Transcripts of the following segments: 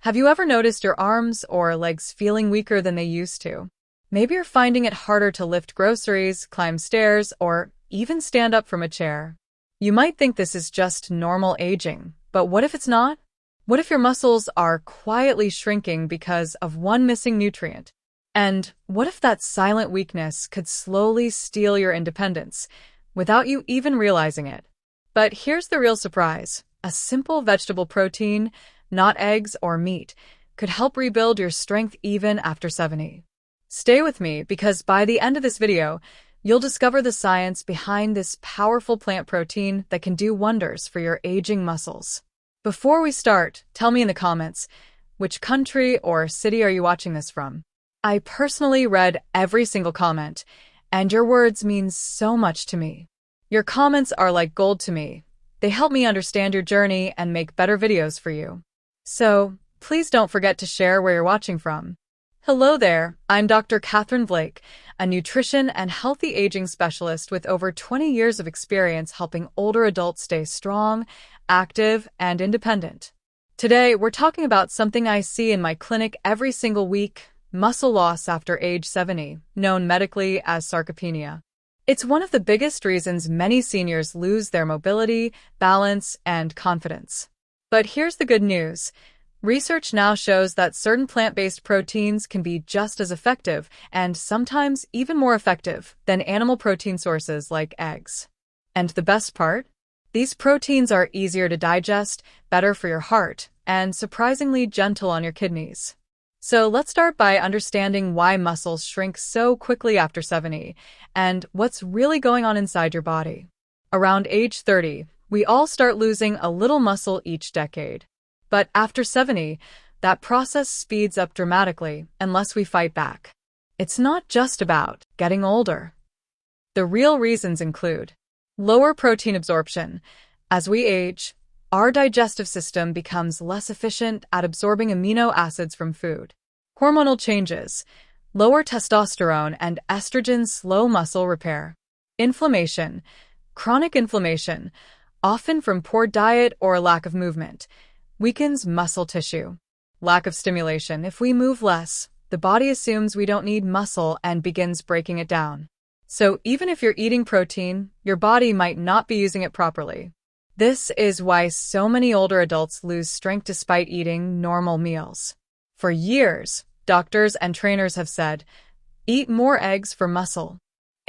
Have you ever noticed your arms or legs feeling weaker than they used to? Maybe you're finding it harder to lift groceries, climb stairs, or even stand up from a chair. You might think this is just normal aging, but what if it's not? What if your muscles are quietly shrinking because of one missing nutrient? And what if that silent weakness could slowly steal your independence without you even realizing it? But here's the real surprise. A simple vegetable protein, not eggs or meat, could help rebuild your strength even after 70. Stay with me because by the end of this video, you'll discover the science behind this powerful plant protein that can do wonders for your aging muscles. Before we start, tell me in the comments, which country or city are you watching this from? I personally read every single comment, and your words mean so much to me. Your comments are like gold to me. They help me understand your journey and make better videos for you. So, please don't forget to share where you're watching from. Hello there, I'm Dr. Catherine Blake, a nutrition and healthy aging specialist with over 20 years of experience helping older adults stay strong, active, and independent. Today, we're talking about something I see in my clinic every single week: muscle loss after age 70, known medically as sarcopenia. It's one of the biggest reasons many seniors lose their mobility, balance, and confidence. But here's the good news. Research now shows that certain plant-based proteins can be just as effective, and sometimes even more effective, than animal protein sources like eggs. And the best part? These proteins are easier to digest, better for your heart, and surprisingly gentle on your kidneys. So let's start by understanding why muscles shrink so quickly after 70, and what's really going on inside your body. Around age 30, we all start losing a little muscle each decade. But after 70, that process speeds up dramatically unless we fight back. It's not just about getting older. The real reasons include lower protein absorption. As we age, our digestive system becomes less efficient at absorbing amino acids from food. Hormonal changes, lower testosterone and estrogen slow muscle repair. Inflammation, chronic inflammation, often from poor diet or lack of movement, weakens muscle tissue. Lack of stimulation. If we move less, the body assumes we don't need muscle and begins breaking it down. So even if you're eating protein, your body might not be using it properly. This is why so many older adults lose strength despite eating normal meals. For years, doctors and trainers have said, eat more eggs for muscle.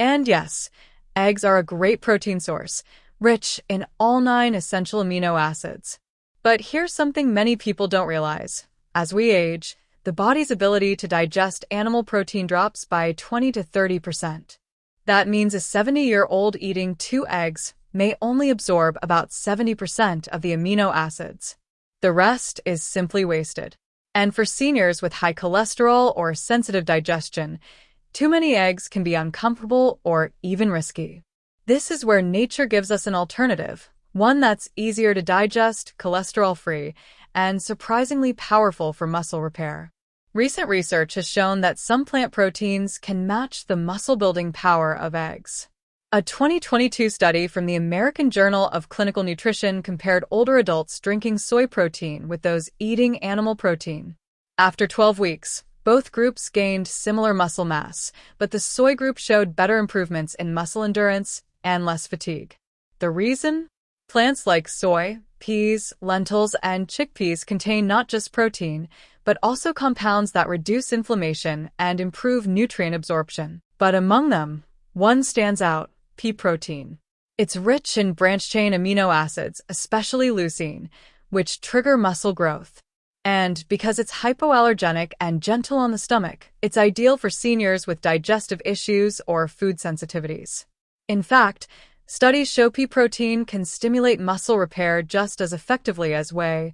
And yes, eggs are a great protein source, rich in all 9 essential amino acids. But here's something many people don't realize. As we age, the body's ability to digest animal protein drops by 20 to 30%. That means a 70-year-old eating 2 eggs may only absorb about 70% of the amino acids. The rest is simply wasted. And for seniors with high cholesterol or sensitive digestion, too many eggs can be uncomfortable or even risky. This is where nature gives us an alternative, one that's easier to digest, cholesterol-free, and surprisingly powerful for muscle repair. Recent research has shown that some plant proteins can match the muscle-building power of eggs. A 2022 study from the American Journal of Clinical Nutrition compared older adults drinking soy protein with those eating animal protein. After 12 weeks, both groups gained similar muscle mass, but the soy group showed better improvements in muscle endurance and less fatigue. The reason? Plants like soy, peas, lentils, and chickpeas contain not just protein, but also compounds that reduce inflammation and improve nutrient absorption. But among them, one stands out: pea protein. It's rich in branched-chain amino acids, especially leucine, which trigger muscle growth. And because it's hypoallergenic and gentle on the stomach, it's ideal for seniors with digestive issues or food sensitivities. In fact, studies show pea protein can stimulate muscle repair just as effectively as whey,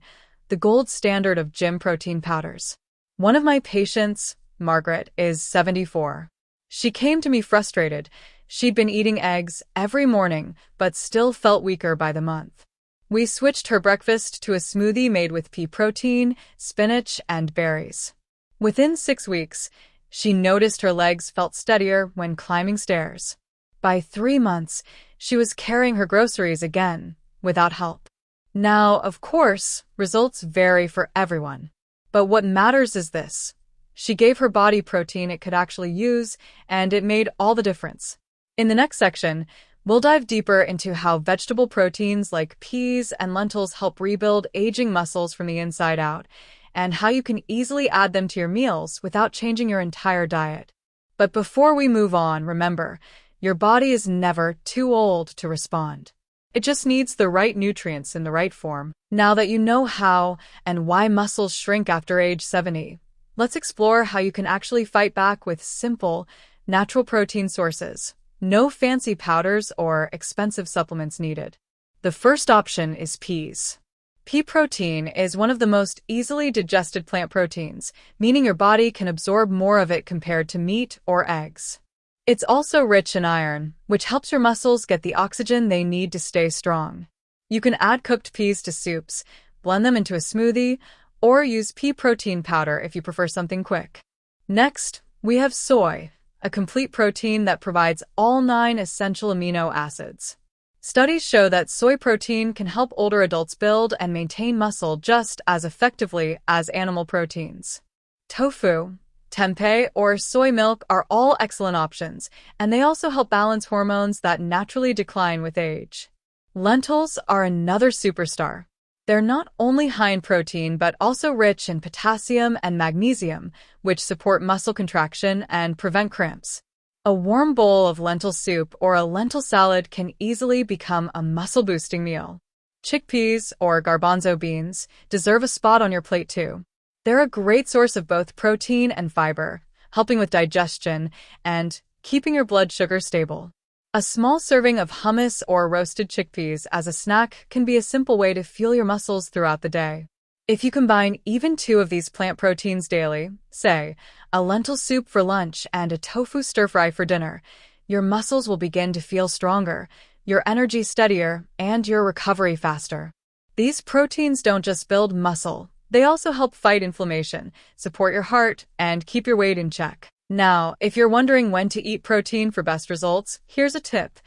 the gold standard of gym protein powders. One of my patients, Margaret, is 74. She came to me frustrated. She'd been eating eggs every morning, but still felt weaker by the month. We switched her breakfast to a smoothie made with pea protein, spinach, and berries. Within 6 weeks, she noticed her legs felt steadier when climbing stairs. By 3 months, she was carrying her groceries again, without help. Now, of course, results vary for everyone. But what matters is this. She gave her body protein it could actually use, and it made all the difference. In the next section, we'll dive deeper into how vegetable proteins like peas and lentils help rebuild aging muscles from the inside out, and how you can easily add them to your meals without changing your entire diet. But before we move on, remember, your body is never too old to respond. It just needs the right nutrients in the right form. Now that you know how and why muscles shrink after age 70, let's explore how you can actually fight back with simple, natural protein sources. No fancy powders or expensive supplements needed. The first option is peas. Pea protein is one of the most easily digested plant proteins, meaning your body can absorb more of it compared to meat or eggs. It's also rich in iron, which helps your muscles get the oxygen they need to stay strong. You can add cooked peas to soups, blend them into a smoothie, or use pea protein powder if you prefer something quick. Next, we have soy, a complete protein that provides all 9 essential amino acids. Studies show that soy protein can help older adults build and maintain muscle just as effectively as animal proteins. Tofu, tempeh, or soy milk are all excellent options, and they also help balance hormones that naturally decline with age. Lentils are another superstar. They're not only high in protein but also rich in potassium and magnesium, which support muscle contraction and prevent cramps. A warm bowl of lentil soup or a lentil salad can easily become a muscle-boosting meal. Chickpeas, or garbanzo beans, deserve a spot on your plate too. They're a great source of both protein and fiber, helping with digestion and keeping your blood sugar stable. A small serving of hummus or roasted chickpeas as a snack can be a simple way to fuel your muscles throughout the day. If you combine even 2 of these plant proteins daily, say, a lentil soup for lunch and a tofu stir-fry for dinner, your muscles will begin to feel stronger, your energy steadier, and your recovery faster. These proteins don't just build muscle, they also help fight inflammation, support your heart, and keep your weight in check. Now, if you're wondering when to eat protein for best results, here's a tip.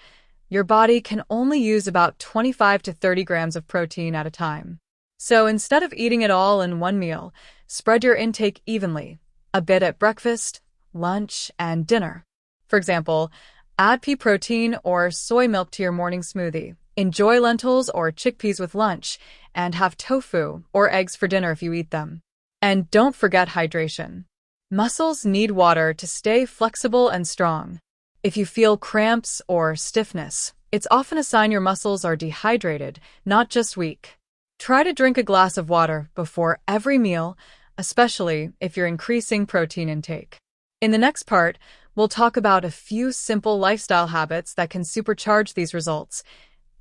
Your body can only use about 25 to 30 grams of protein at a time. So instead of eating it all in one meal, spread your intake evenly, a bit at breakfast, lunch, and dinner. For example, add pea protein or soy milk to your morning smoothie. Enjoy lentils or chickpeas with lunch, and have tofu or eggs for dinner if you eat them. And don't forget hydration. Muscles need water to stay flexible and strong. If you feel cramps or stiffness, it's often a sign your muscles are dehydrated, not just weak. Try to drink a glass of water before every meal, especially if you're increasing protein intake. In the next part, we'll talk about a few simple lifestyle habits that can supercharge these results,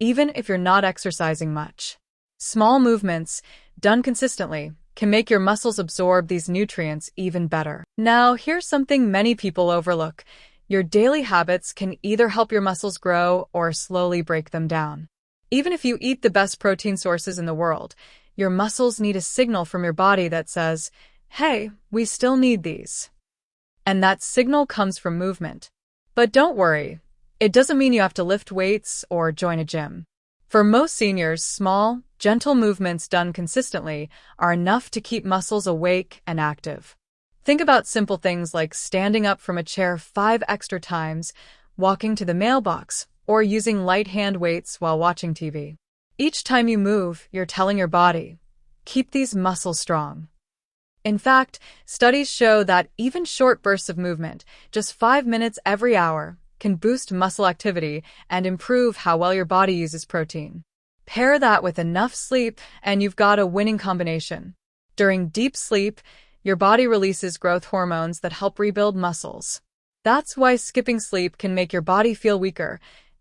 even if you're not exercising much. Small movements, done consistently, can make your muscles absorb these nutrients even better. Now, here's something many people overlook. Your daily habits can either help your muscles grow or slowly break them down. Even if you eat the best protein sources in the world, your muscles need a signal from your body that says, hey, we still need these. And that signal comes from movement. But don't worry, it doesn't mean you have to lift weights or join a gym. For most seniors, small, gentle movements done consistently are enough to keep muscles awake and active. Think about simple things like standing up from a chair 5 extra times, walking to the mailbox, or using light hand weights while watching TV. Each time you move, you're telling your body, keep these muscles strong. In fact, studies show that even short bursts of movement, just 5 minutes every hour, can boost muscle activity and improve how well your body uses protein. Pair that with enough sleep, and you've got a winning combination. During deep sleep, your body releases growth hormones that help rebuild muscles. That's why skipping sleep can make your body feel weaker,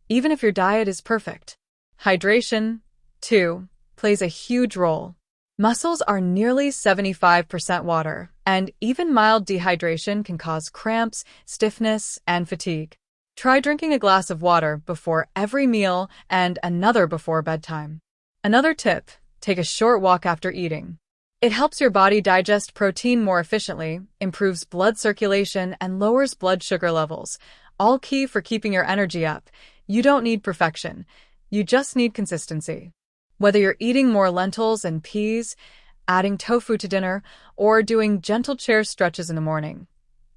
even if your diet is perfect. Hydration, too, plays a huge role. Muscles are nearly 75% water, and even mild dehydration can cause cramps, stiffness, and fatigue. Try drinking a glass of water before every meal and another before bedtime. Another tip, take a short walk after eating. It helps your body digest protein more efficiently, improves blood circulation, and lowers blood sugar levels, all key for keeping your energy up. You don't need perfection, you just need consistency. Whether you're eating more lentils and peas, adding tofu to dinner, or doing gentle chair stretches in the morning.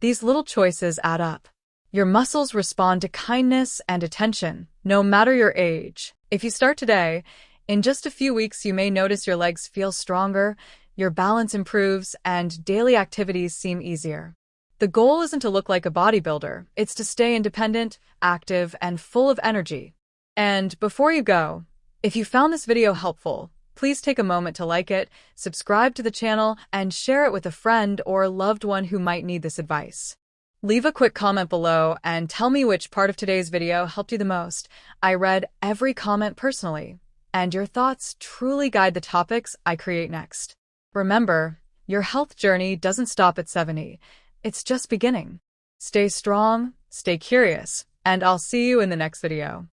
These little choices add up. Your muscles respond to kindness and attention, no matter your age. If you start today, in just a few weeks you may notice your legs feel stronger, your balance improves, and daily activities seem easier. The goal isn't to look like a bodybuilder, it's to stay independent, active, and full of energy. And before you go, if you found this video helpful, please take a moment to like it, subscribe to the channel, and share it with a friend or loved one who might need this advice. Leave a quick comment below and tell me which part of today's video helped you the most. I read every comment personally, and your thoughts truly guide the topics I create next. Remember, your health journey doesn't stop at 70. It's just beginning. Stay strong, stay curious, and I'll see you in the next video.